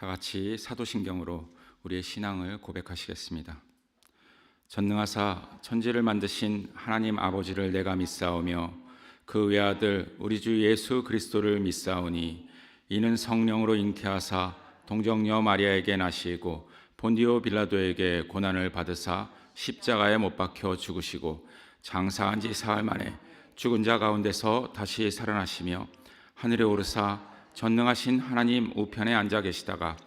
같이 사도신경으로 우리의 신앙을 고백하시겠습니다. 전능하사 천지를 만드신 하나님 아버지를 내가 믿사오며 그 외아들 우리 주 예수 그리스도를 믿사오니 이는 성령으로 잉태하사 동정녀 마리아에게 나시고 본디오 빌라도에게 고난을 받으사 십자가에 못 박혀 죽으시고 장사한 지 사흘 만에 죽은 자 가운데서 다시 살아나시며 하늘에 오르사 전능하신 하나님 우편에 앉아 계시다가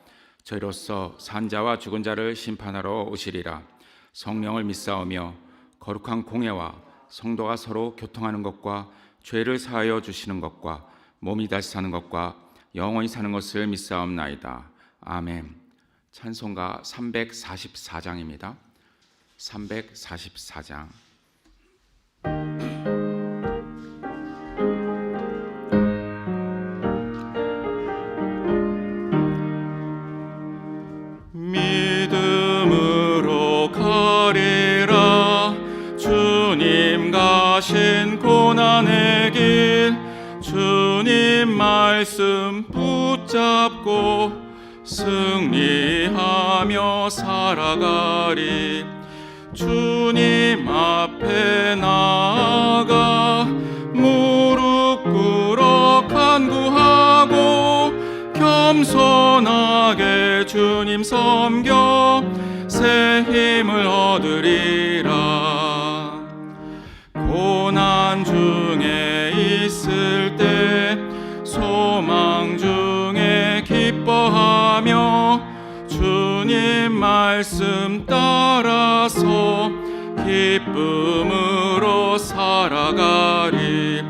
저희로서 산자와 죽은 자를 심판하러 오시리라. 성령을 믿사오며 거룩한 공예와 성도가 서로 교통하는 것과 죄를 사하여 주시는 것과 몸이 다시 사는 것과 영원히 사는 것을 믿사옵나이다. 아멘. 찬송가 344장입니다. 344장. 믿음으로 가리라. 주님 가신 고난의 길, 주님 말씀 붙잡고 승리하며 살아가리. 주님 앞에 나아가 무릎 꿇어 간구하고 겸손하게 주님 섬겨 새 힘을 얻으리라. 고난 중에 있을 때 소망 중에 기뻐하며 주님 말씀 따라서 기쁨으로 살아가리.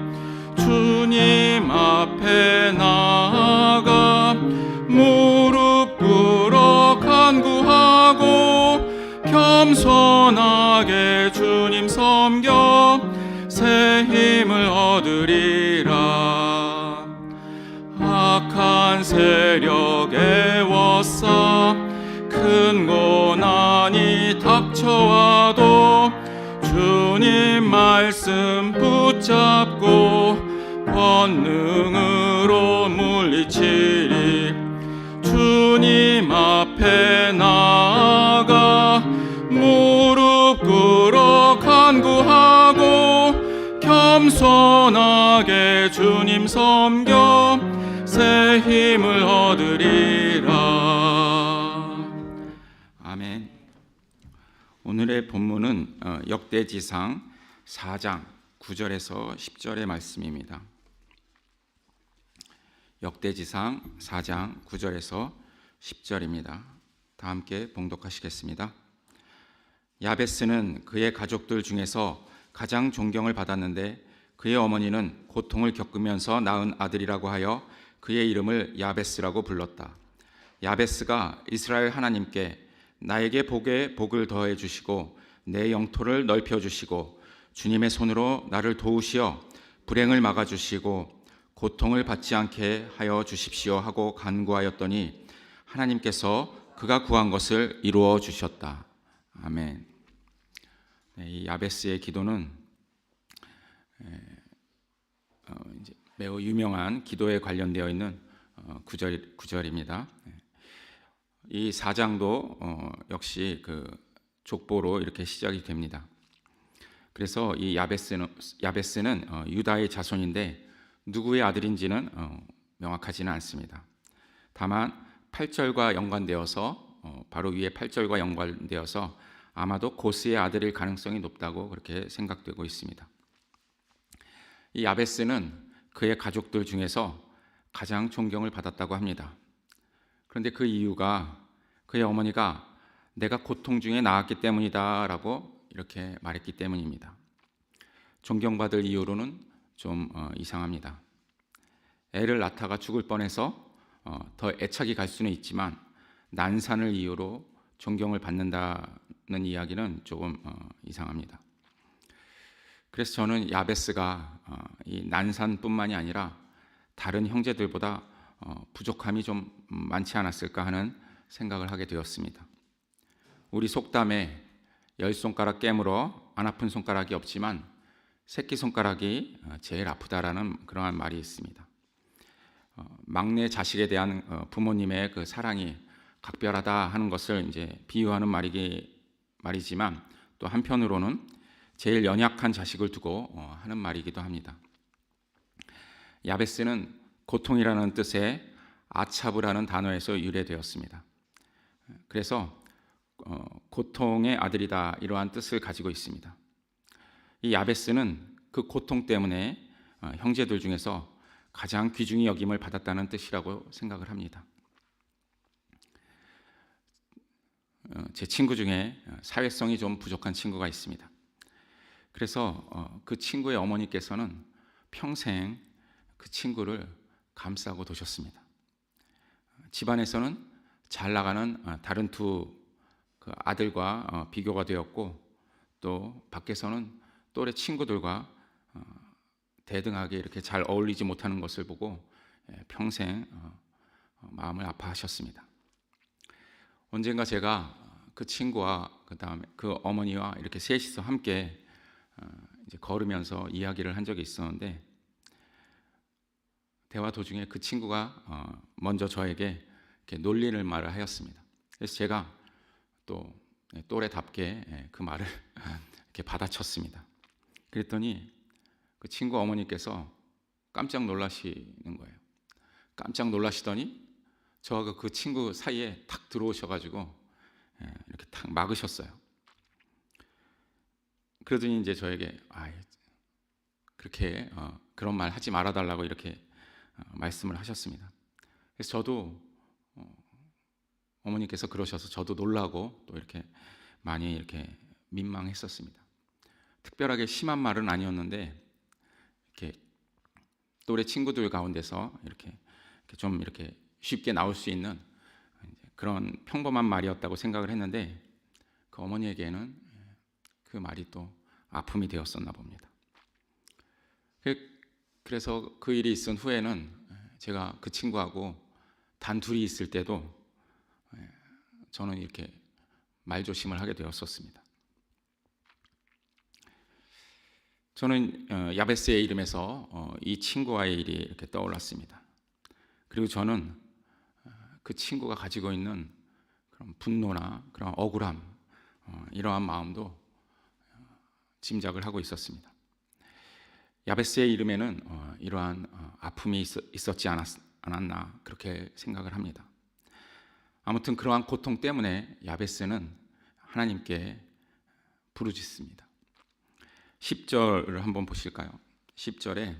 주님 앞에 나아가 무릎 꿇어 간구하고 겸손하게 주님 섬겨 새 힘을 얻으리라. 악한 세력 애워싸 큰 고난이 닥쳐와도 주님 말씀 붙잡고 권능으로 물리치리. 주님 앞에 나아가 무릎 꿇어 간구하고 겸손하게 주님 섬겨 새 힘을 얻으리라. 아멘. 오늘의 본문은 역대지상 4장 9절에서 10절의 말씀입니다. 역대지상 4장 9절에서 10절입니다. 다 함께 봉독하시겠습니다. 야베스는 그의 가족들 중에서 가장 존경을 받았는데 그의 어머니는 고통을 겪으면서 낳은 아들이라고 하여 그의 이름을 야베스라고 불렀다. 야베스가 이스라엘 하나님께 나에게 복을 더해 주시고 내 영토를 넓혀 주시고 주님의 손으로 나를 도우시어 불행을 막아 주시고 고통을 받지 않게 하여 주십시오 하고 간구하였더니 하나님께서 그가 구한 것을 이루어 주셨다. 아멘. 이 야베스의 기도는 이제 매우 유명한 기도에 관련되어 있는 구절입니다. 이 4장도 역시 그 족보로 이렇게 시작이 됩니다. 그래서 이 야베스는 유다의 자손인데 누구의 아들인지는 명확하지는 않습니다. 다만 8절과 연관되어서 바로 위에 8절과 연관되어서 아마도 고스의 아들일 가능성이 높다고 그렇게 생각되고 있습니다. 이 야베스는 그의 가족들 중에서 가장 존경을 받았다고 합니다. 그런데 그 이유가 그의 어머니가 내가 고통 중에 낳았기 때문이다 라고 이렇게 말했기 때문입니다. 존경받을 이유로는 좀 이상합니다. 애를 낳다가 죽을 뻔해서 더 애착이 갈 수는 있지만 난산을 이유로 존경을 받는다는 이야기는 조금 이상합니다. 그래서 저는 야베스가 이 난산뿐만이 아니라 다른 형제들보다 부족함이 좀 많지 않았을까 하는 생각을 하게 되었습니다. 우리 속담에 10손가락 깨물어 안 아픈 손가락이 없지만 새끼손가락이 제일 아프다라는 그러한 말이 있습니다. 막내 자식에 대한 부모님의 그 사랑이 각별하다 하는 것을 이제 비유하는 말이지만 또 한편으로는 제일 연약한 자식을 두고 하는 말이기도 합니다. 야베스는 고통이라는 뜻의 아차브라는 단어에서 유래되었습니다. 그래서 고통의 아들이다 이러한 뜻을 가지고 있습니다. 이 야베스는 그 고통 때문에 형제들 중에서 가장 귀중히 여김을 받았다는 뜻이라고 생각을 합니다. 제 친구 중에 사회성이 좀 부족한 친구가 있습니다. 그래서 그 친구의 어머니께서는 평생 그 친구를 감싸고 도셨습니다. 집안에서는 잘 나가는 다른 두 그 아들과 비교가 되었고 또 밖에서는 또래 친구들과 대등하게 이렇게 잘 어울리지 못하는 것을 보고 평생 마음을 아파하셨습니다. 언젠가 제가 그 친구와 그다음에 그 어머니와 이렇게 셋이서 함께 이제 걸으면서 이야기를 한 적이 있었는데 대화 도중에 그 친구가 먼저 저에게 이렇게 놀리는 말을 하였습니다. 그래서 제가 또 또래답게 그 말을 이렇게 받아쳤습니다. 그랬더니 그 친구 어머니께서 깜짝 놀라시는 거예요. 깜짝 놀라시더니 저하고 그 친구 사이에 탁 들어오셔가지고 이렇게 탁 막으셨어요. 그러더니 이제 저에게 그렇게 그런 말 하지 말아달라고 이렇게 말씀을 하셨습니다. 그래서 저도 어머니께서 그러셔서 저도 놀라고 또 이렇게 많이 이렇게 민망했었습니다. 특별하게 심한 말은 아니었는데 이렇게 또래 친구들 가운데서 이렇게 좀 이렇게 쉽게 나올 수 있는 그런 평범한 말이었다고 생각을 했는데 그 어머니에게는 그 말이 또 아픔이 되었었나 봅니다. 그래서 그 일이 있은 후에는 제가 그 친구하고 단 둘이 있을 때도 저는 이렇게 말조심을 하게 되었었습니다. 저는 야베스의 이름에서 이 친구와의 일이 이렇게 떠올랐습니다. 그리고 저는 그 친구가 가지고 있는 그런 분노나 그런 억울함 이러한 마음도 짐작을 하고 있었습니다. 야베스의 이름에는 이러한 아픔이 있었지 않았나 그렇게 생각을 합니다. 아무튼 그러한 고통 때문에 야베스는 하나님께 부르짖습니다. 10절을 한번 보실까요? 10절에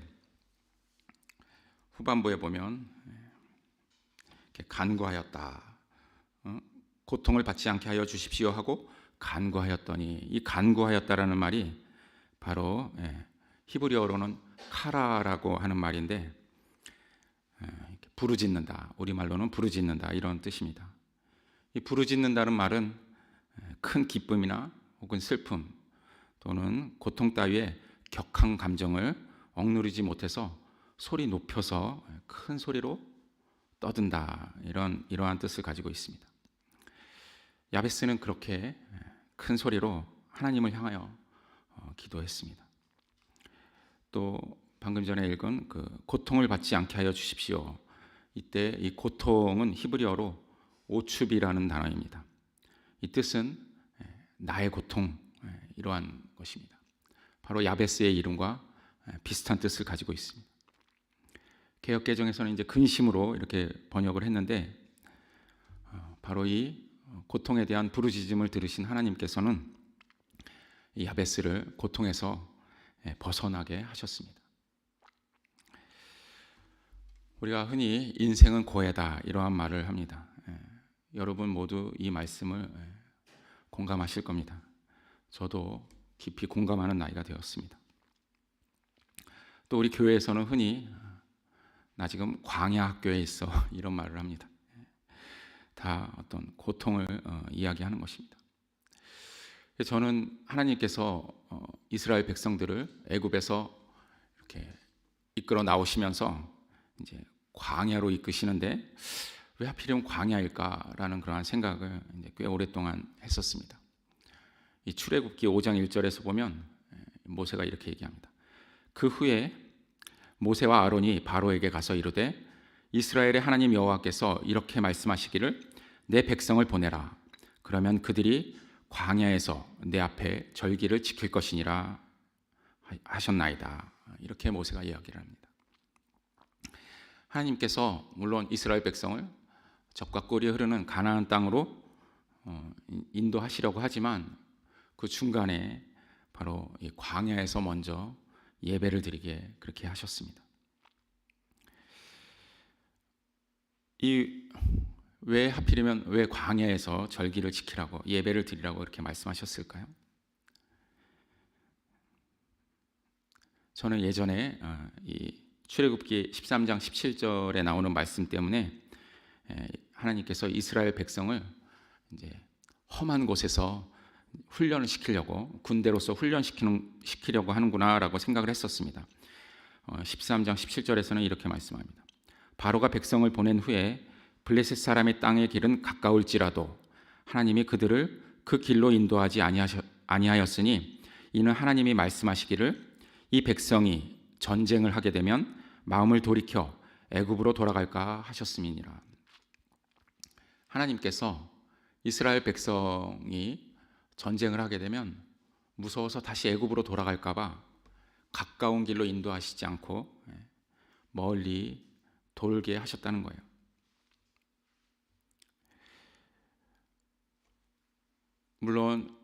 후반부에 보면 이렇게 간구하였다. 고통을 받지 않게 하여 주십시오 하고 간구하였더니 이 간구하였다라는 말이 바로 히브리어로는 카라라고 하는 말인데 부르짖는다. 우리말로는 부르짖는다 이런 뜻입니다. 이 부르짖는다는 말은 큰 기쁨이나 혹은 슬픔 또는 고통 따위의 격한 감정을 억누르지 못해서 소리 높여서 큰 소리로 떠든다 이러한 뜻을 가지고 있습니다. 야베스는 그렇게 큰 소리로 하나님을 향하여 기도했습니다. 또 방금 전에 읽은 그 고통을 받지 않게 하여 주십시오. 이때 이 고통은 히브리어로 오춥이라는 단어입니다. 이 뜻은 나의 고통 이러한 것입니다. 바로 야베스의 이름과 비슷한 뜻을 가지고 있습니다. 개역개정에서는 이제 근심으로 이렇게 번역을 했는데 바로 이 고통에 대한 부르짖음을 들으신 하나님께서는 이 야베스를 고통에서 벗어나게 하셨습니다. 우리가 흔히 인생은 고해다 이러한 말을 합니다. 여러분 모두 이 말씀을 공감하실 겁니다. 저도 깊이 공감하는 나이가 되었습니다. 또 우리 교회에서는 흔히 나 지금 광야 학교에 있어 이런 말을 합니다. 다 어떤 고통을 이야기하는 것입니다. 저는 하나님께서 이스라엘 백성들을 애굽에서 이렇게 이끌어 나오시면서 이제 광야로 이끄시는데 왜 하필이면 광야일까라는 그러한 생각을 이제 꽤 오랫동안 했었습니다. 이 출애굽기 5장 1절에서 보면 모세가 이렇게 얘기합니다. 그 후에 모세와 아론이 바로에게 가서 이르되 이스라엘의 하나님 여호와께서 이렇게 말씀하시기를 내 백성을 보내라. 그러면 그들이 광야에서 내 앞에 절기를 지킬 것이니라 하셨나이다. 이렇게 모세가 이야기를 합니다. 하나님께서 물론 이스라엘 백성을 젖과 꿀이 흐르는 가나안 땅으로 인도하시려고 하지만 그 중간에 바로 이 광야에서 먼저 예배를 드리게 그렇게 하셨습니다. 왜 하필이면 왜 광야에서 절기를 지키라고 예배를 드리라고 이렇게 말씀하셨을까요? 저는 예전에 이 출애굽기 13장 17절에 나오는 말씀 때문에 하나님께서 이스라엘 백성을 이제 험한 곳에서 훈련을 시키려고 군대로서 훈련시키려고 하는구나라고 생각을 했었습니다. 13장 17절에서는 이렇게 말씀합니다. 바로가 백성을 보낸 후에 블레셋 사람의 땅의 길은 가까울지라도 하나님이 그들을 그 길로 인도하지 아니하였으니 이는 하나님이 말씀하시기를 이 백성이 전쟁을 하게 되면 마음을 돌이켜 애굽으로 돌아갈까 하셨음이니라. 하나님께서 이스라엘 백성이 전쟁을 하게 되면 무서워서 다시 애굽으로 돌아갈까 봐 가까운 길로 인도하시지 않고 멀리 돌게 하셨다는 거예요. 물론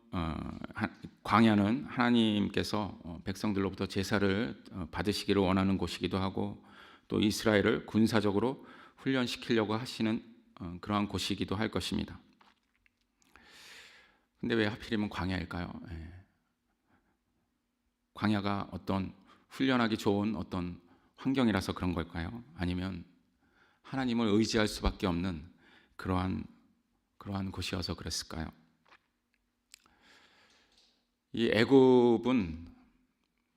광야는 하나님께서 백성들로부터 제사를 받으시기를 원하는 곳이기도 하고 또 이스라엘을 군사적으로 훈련시키려고 하시는 그러한 곳이기도 할 것입니다. 근데 왜 하필이면 광야일까요? 광야가 어떤 훈련하기 좋은 어떤 환경이라서 그런 걸까요? 아니면 하나님을 의지할 수밖에 없는 그러한 곳이어서 그랬을까요? 이 애굽은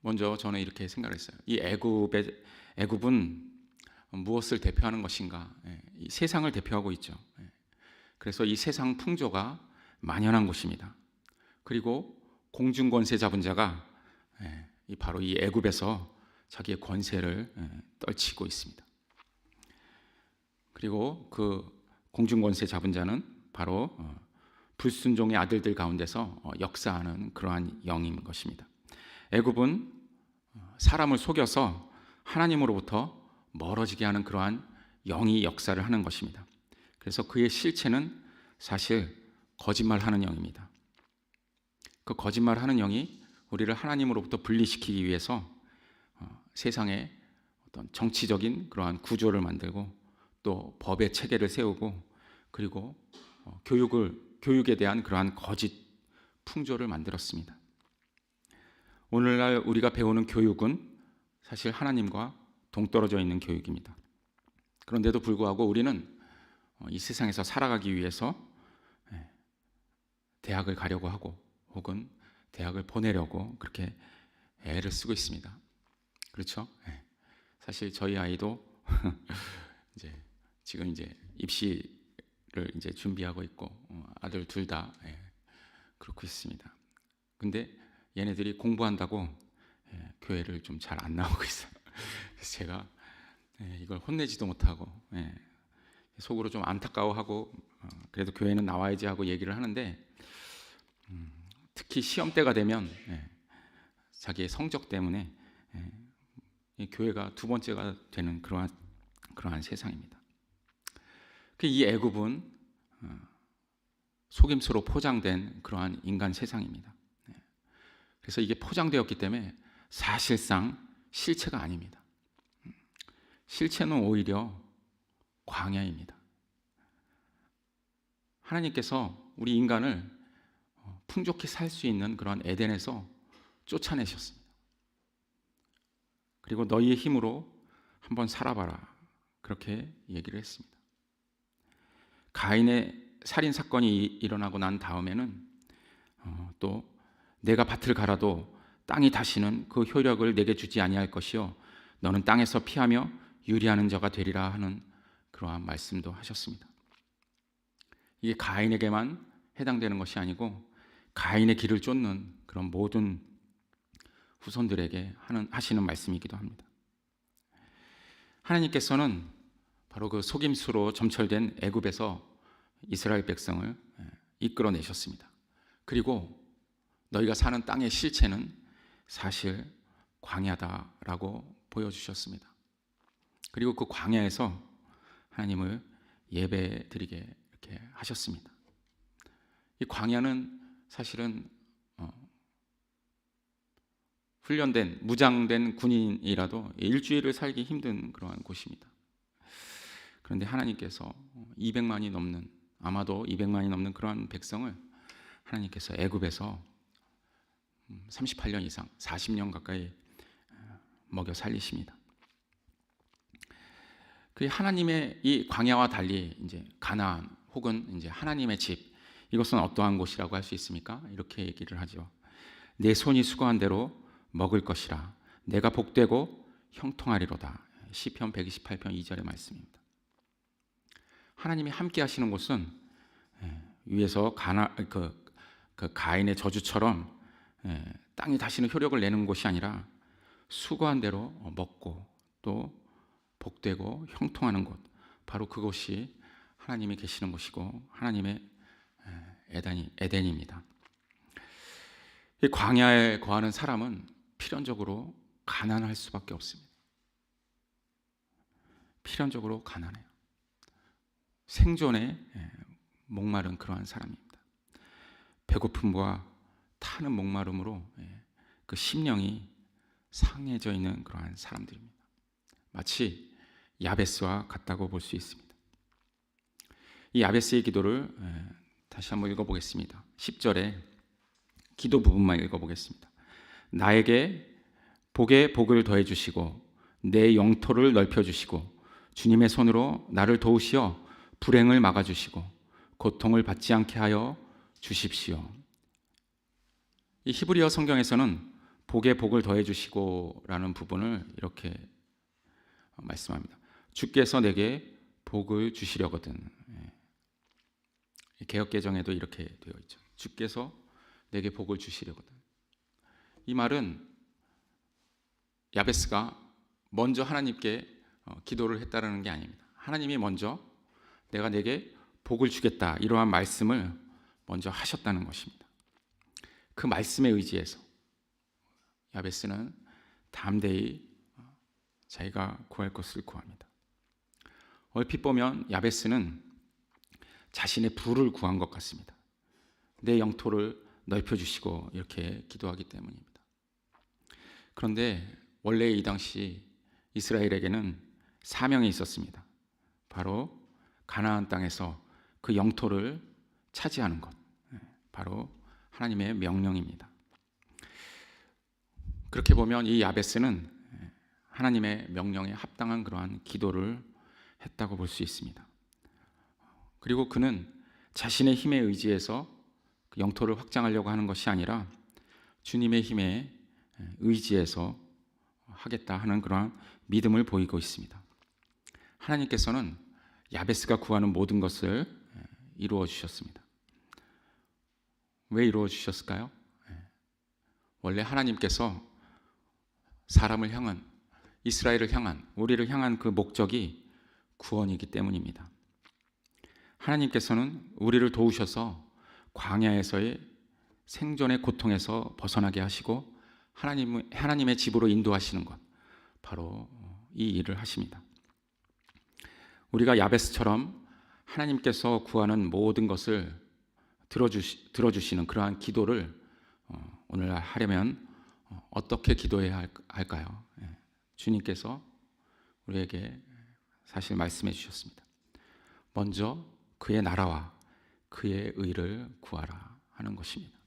먼저 저는 이렇게 생각을 했어요. 이 애굽은 무엇을 대표하는 것인가? 이 세상을 대표하고 있죠. 그래서 이 세상 풍조가 만연한 곳입니다. 그리고 공중 권세 잡은 자가 바로 이 애굽에서 자기의 권세를 떨치고 있습니다. 그리고 그 공중 권세 잡은 자는 바로 불순종의 아들들 가운데서 역사하는 그러한 영인 것입니다. 애굽은 사람을 속여서 하나님으로부터 멀어지게 하는 그러한 영이 역사를 하는 것입니다. 그래서 그의 실체는 사실 거짓말하는 영입니다. 그 거짓말하는 영이 우리를 하나님으로부터 분리시키기 위해서 세상에 어떤 정치적인 그러한 구조를 만들고 또 법의 체계를 세우고 그리고 교육에 대한 그러한 거짓 풍조를 만들었습니다. 오늘날 우리가 배우는 교육은 사실 하나님과 동떨어져 있는 교육입니다. 그런데도 불구하고 우리는 이 세상에서 살아가기 위해서 대학을 가려고 하고 혹은 대학을 보내려고 그렇게 애를 쓰고 있습니다. 그렇죠? 사실 저희 아이도 지금 입시를 준비하고 있고 아들 둘 다 그렇고 있습니다. 근데 얘네들이 공부한다고 교회를 좀 잘 안 나오고 있어요. 그래서 제가 이걸 혼내지도 못하고 속으로 좀 안타까워하고 그래도 교회는 나와야지 하고 얘기를 하는데 특히 시험 때가 되면 자기의 성적 때문에 교회가 두 번째가 되는 그러한 세상입니다. 이 애굽은 속임수로 포장된 그러한 인간 세상입니다. 그래서 이게 포장되었기 때문에 사실상 실체가 아닙니다. 실체는 오히려 광야입니다. 하나님께서 우리 인간을 풍족히 살 수 있는 그런 에덴에서 쫓아내셨습니다. 그리고 너희의 힘으로 한번 살아봐라 그렇게 얘기를 했습니다. 가인의 살인 사건이 일어나고 난 다음에는 또 내가 밭을 갈아도 땅이 다시는 그 효력을 내게 주지 아니할 것이요 너는 땅에서 피하며 유리하는 자가 되리라 하는 그러한 말씀도 하셨습니다. 이게 가인에게만 해당되는 것이 아니고 가인의 길을 쫓는 그런 모든 후손들에게 하시는 말씀이기도 합니다. 하나님께서는 바로 그 속임수로 점철된 애굽에서 이스라엘 백성을 이끌어내셨습니다. 그리고 너희가 사는 땅의 실체는 사실 광야다라고 보여주셨습니다. 그리고 그 광야에서 하나님을 예배드리게 이렇게 하셨습니다. 이 광야는 사실은 훈련된 무장된 군인이라도 일주일을 살기 힘든 그러한 곳입니다. 그런데 하나님께서 200만이 넘는, 아마도 200만이 넘는 그러한 백성을 하나님께서 애굽에서 38년 이상 40년 가까이 먹여 살리십니다. 그 하나님의 이 광야와 달리 이제 가나안 혹은 이제 하나님의 집, 이것은 어떠한 곳이라고 할 수 있습니까? 이렇게 얘기를 하죠. 내 손이 수고한 대로 먹을 것이라, 내가 복되고 형통하리로다. 시편 128편 2절의 말씀입니다. 하나님이 함께 하시는 곳은 위에서 그 가인의 저주처럼 땅이 다시는 효력을 내는 곳이 아니라 수고한 대로 먹고 또 복되고 형통하는 곳, 바로 그곳이 하나님이 계시는 곳이고 하나님의 에덴입니다. 이 광야에 거하는 사람은 필연적으로 가난할 수밖에 없습니다. 필연적으로 가난해요. 생존에 목마른 그러한 사람입니다. 배고픔과 타는 목마름으로 그 심령이 상해져 있는 그러한 사람들입니다. 마치 야베스와 같다고 볼 수 있습니다. 이 야베스의 기도를 다시 한번 읽어보겠습니다. 10절에 기도 부분만 읽어보겠습니다. 나에게 복에 복을 더해 주시고 내 영토를 넓혀 주시고 주님의 손으로 나를 도우시어 불행을 막아 주시고 고통을 받지 않게 하여 주십시오. 이 히브리어 성경에서는 복에 복을 더해 주시고라는 부분을 이렇게 말씀합니다. 주께서 내게 복을 주시려거든. 개역개정에도 이렇게 되어 있죠. 주께서 내게 복을 주시려거든. 이 말은 야베스가 먼저 하나님께 기도를 했다는 게 아닙니다. 하나님이 먼저 내가 내게 복을 주겠다, 이러한 말씀을 먼저 하셨다는 것입니다. 그 말씀에 의지해서 야베스는 담대히 자기가 구할 것을 구합니다. 얼핏 보면 야베스는 자신의 부를 구한 것 같습니다. 내 영토를 넓혀주시고 이렇게 기도하기 때문입니다. 그런데 원래 이 당시 이스라엘에게는 사명이 있었습니다. 바로 가나안 땅에서 그 영토를 차지하는 것, 바로 하나님의 명령입니다. 그렇게 보면 이 야베스는 하나님의 명령에 합당한 그러한 기도를 했다고 볼 수 있습니다. 그리고 그는 자신의 힘에 의지해서 그 영토를 확장하려고 하는 것이 아니라 주님의 힘에 의지해서 하겠다 하는 그러한 믿음을 보이고 있습니다. 하나님께서는 야베스가 구하는 모든 것을 이루어 주셨습니다. 왜 이루어 주셨을까요? 원래 하나님께서 사람을 향한, 이스라엘을 향한, 우리를 향한 그 목적이 구원이기 때문입니다. 하나님께서는 우리를 도우셔서 광야에서의 생존의 고통에서 벗어나게 하시고 하나님의 집으로 인도하시는 것, 바로 이 일을 하십니다. 우리가 야베스처럼 하나님께서 구하는 모든 것을 들어주시는 그러한 기도를 오늘 하려면 어떻게 기도해야 할까요? 주님께서 우리에게 사실 말씀해 주셨습니다. 먼저 그의 나라와 그의 의를 구하라 하는 것입니다.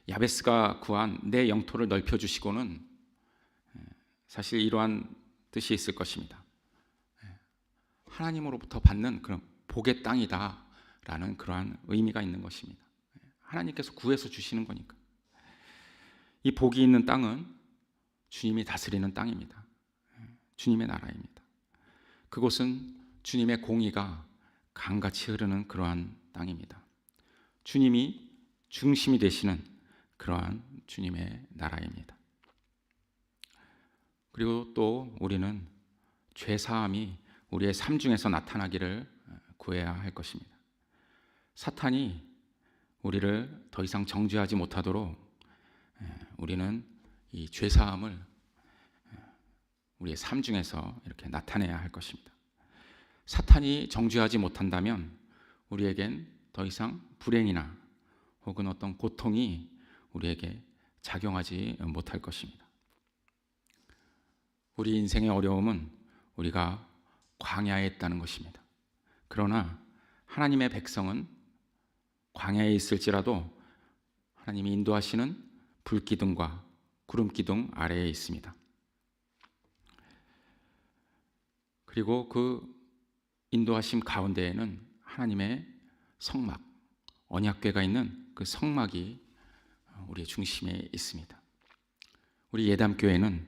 야베스가 구한 내 영토를 넓혀주시고는 사실 이러한 뜻이 있을 것입니다. 하나님으로부터 받는 그런 복의 땅이다라는 그러한 의미가 있는 것입니다. 하나님께서 구해서 주시는 거니까. 이 복이 있는 땅은 주님이 다스리는 땅입니다. 주님의 나라입니다. 그곳은 주님의 공의가 강같이 흐르는 그러한 땅입니다. 주님이 중심이 되시는 그러한 주님의 나라입니다. 그리고 또 우리는 죄사함이 우리의 삶 중에서 나타나기를 구해야 할 것입니다. 사탄이 우리를 더 이상 정죄하지 못하도록 우리는 이 죄사함을 우리의 삶 중에서 이렇게 나타내야 할 것입니다. 사탄이 정죄하지 못한다면 우리에겐 더 이상 불행이나 혹은 어떤 고통이 우리에게 작용하지 못할 것입니다. 우리 인생의 어려움은 우리가 광야에 있다는 것입니다. 그러나 하나님의 백성은 광야에 있을지라도 하나님이 인도하시는 불기둥과 구름기둥 아래에 있습니다. 그리고 그 인도하심 가운데에는 하나님의 성막, 언약궤가 있는 그 성막이 우리의 중심에 있습니다. 우리 예담교회는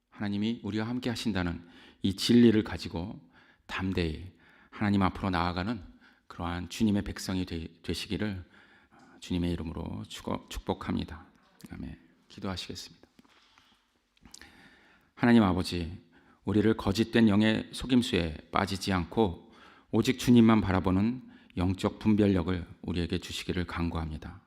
하나님이 우리와 함께 하신다는 이 진리를 가지고 담대히 하나님 앞으로 나아가는 그러한 주님의 백성이 되시기를 주님의 이름으로 축복합니다. 아멘. 기도하시겠습니다. 하나님 아버지, 우리를 거짓된 영의 속임수에 빠지지 않고 오직 주님만 바라보는 영적 분별력을 우리에게 주시기를 간구합니다.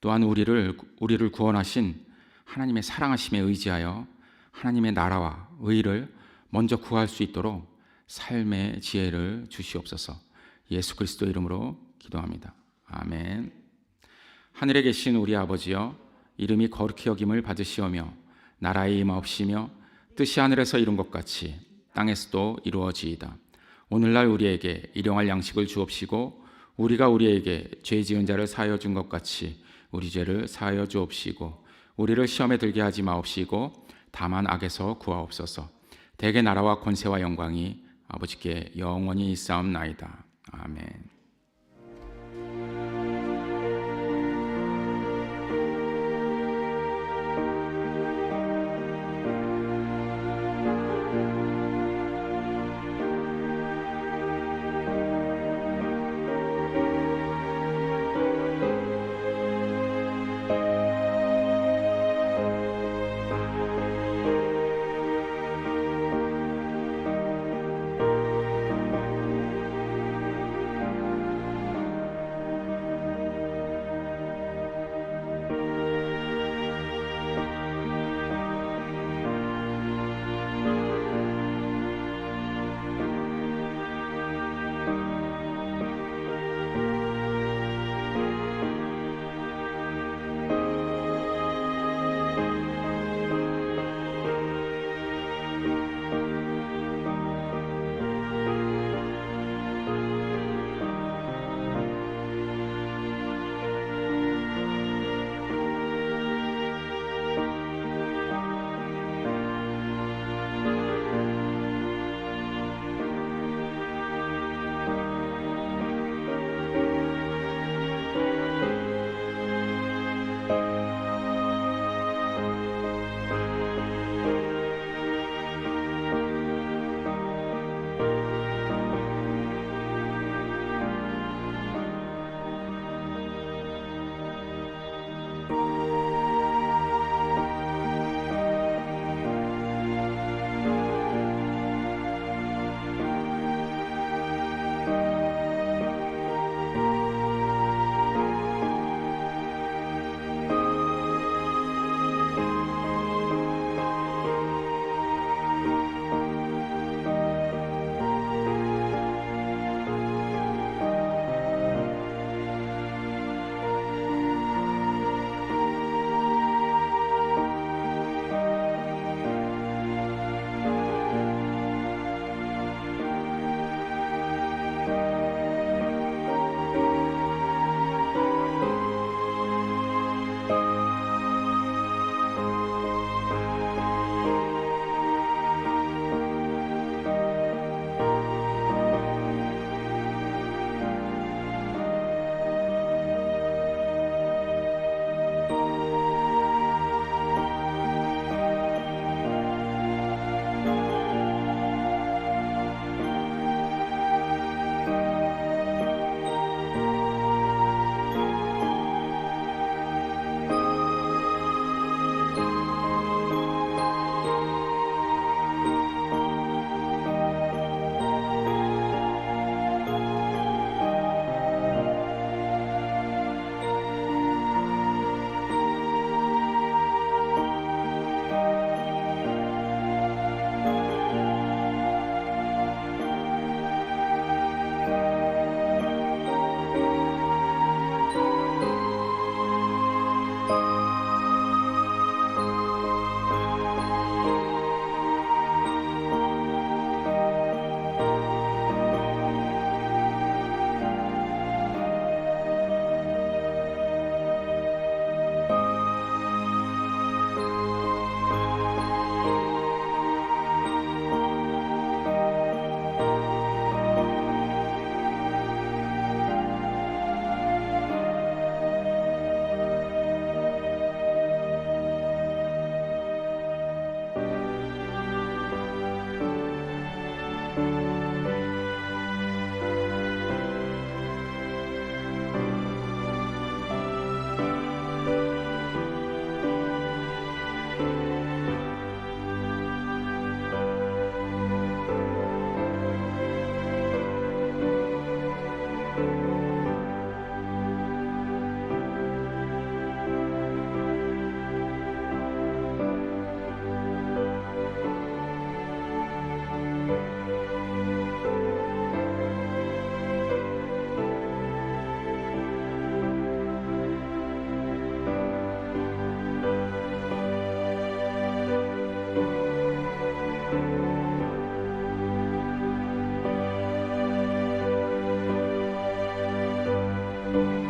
또한 우리를 구원하신 하나님의 사랑하심에 의지하여 하나님의 나라와 의를 먼저 구할 수 있도록 삶의 지혜를 주시옵소서. 예수 그리스도 이름으로 기도합니다. 아멘. 하늘에 계신 우리 아버지여, 이름이 거룩히 여김을 받으시오며 나라의 임하옵시며 뜻이 하늘에서 이룬 것 같이 땅에서도 이루어지이다. 오늘날 우리에게 일용할 양식을 주옵시고 우리가 우리에게 죄 지은 자를 사하여 준 것 같이 우리 죄를 사하여 주옵시고 우리를 시험에 들게 하지 마옵시고 다만 악에서 구하옵소서. 대개 나라와 권세와 영광이 아버지께 영원히 있사옵나이다. 아멘. 주옵소서.